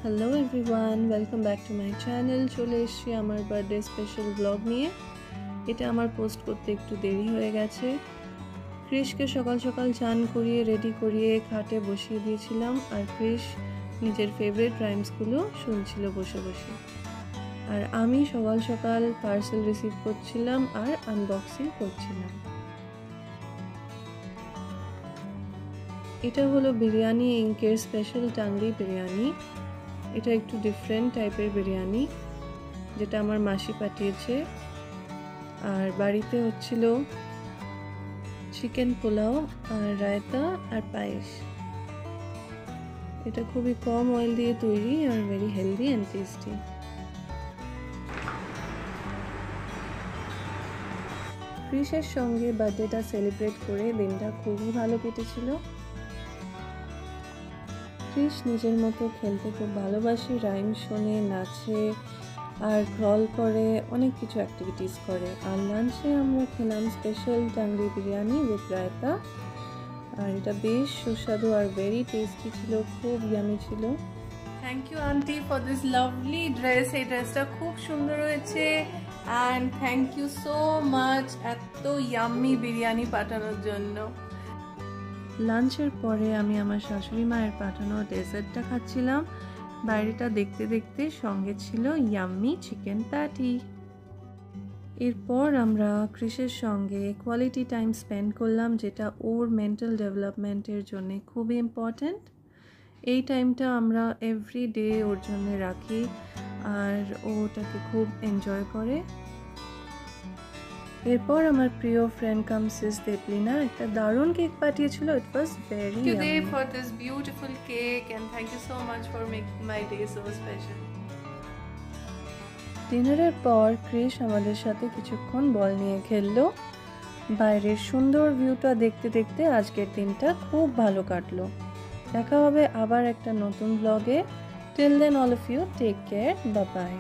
Hello everyone, welcome back to my channel. চলে এসেছি আমার বার্থডে স্পেশাল ব্লগ নিয়ে। এটা আমার পোস্ট করতে একটু দেরি হয়ে গেছে। ক্রিশকে সকাল সকাল চান করিয়ে রেডি করিয়ে খাটে বসিয়ে দিয়েছিলাম, আর ক্রিশ নিজের ফেভারিট রাইমসগুলো শুনছিল বসে বসে। আর আমি সকাল সকাল পার্সেল রিসিভ করছিলাম আর আনবক্সিং করছিলাম। এটা হলো বিরিয়ানি ইঙ্কের স্পেশাল টাংরি বিরিয়ানি। এটা একটু ডিফারেন্ট টাইপের বিরিয়ানি, যেটা আমার মাসি পাঠিয়েছে। আর বাড়িতে হচ্ছিল চিকেন পোলাও আর রায়তা আর পায়েস। এটা খুবই কম অয়েল দিয়ে তৈরি আর ভেরি হেলদি অ্যান্ড টেস্টি। ক্রিশের সঙ্গে বার্থডেটা সেলিব্রেট করে দিনটা খুবই ভালো কেটেছিল। ক্রিশ নিজের মতো খেলতে খুব ভালোবাসে, রাইম শোনে, নাচে আর ক্রল করে, অনেক কিছু অ্যাক্টিভিটিস করে। আর লাঞ্চে আমরা খেলাম স্পেশাল টাংরি বিরিয়ানি উইথ রায়তা, আর এটা বেশ সুস্বাদু আর ভেরি টেস্টি ছিল, খুব ইয়ামি ছিল। Thank you aunty for this lovely dress. এই ড্রেসটা খুব সুন্দর হয়েছে, and thank you so much এত ইয়াম্মি বিরিয়ানি পাঠানোর জন্য। লাঞ্চের পরে আমি আমার শাশুড়ি মায়ের পাঠানো ডেজার্টটা খাচ্ছিলাম। বাইরেটা দেখতে দেখতে সঙ্গে ছিল ইয়াম্মি চিকেন প্যাটি। এরপর আমরা ক্রিশের সঙ্গে কোয়ালিটি টাইম স্পেন্ড করলাম, যেটা ওর মেন্টাল ডেভেলপমেন্টের জন্য খুবই ইম্পর্ট্যান্ট। এই টাইমটা আমরা এভরি ডে ওর জন্য রাখি, আর ওটাকে খুব এনজয় করে। এরপর আমার প্রিয় ফ্রেন্ড কাম সিস দেবলিনা একটা দারুণ কেক পাঠিয়েছিল। It was very today for this beautiful cake, and thank you so much for making my day so special. ডিনারের পর ক্রিশ আমাদের সাথে কিছুক্ষণ বল নিয়ে খেললো। বাইরের সুন্দর ভিউটা দেখতে দেখতে আজকের দিনটা খুব ভালো কাটলো। দেখা হবে আবার একটা নতুন ব্লগে। Till then all of you take care, bye by.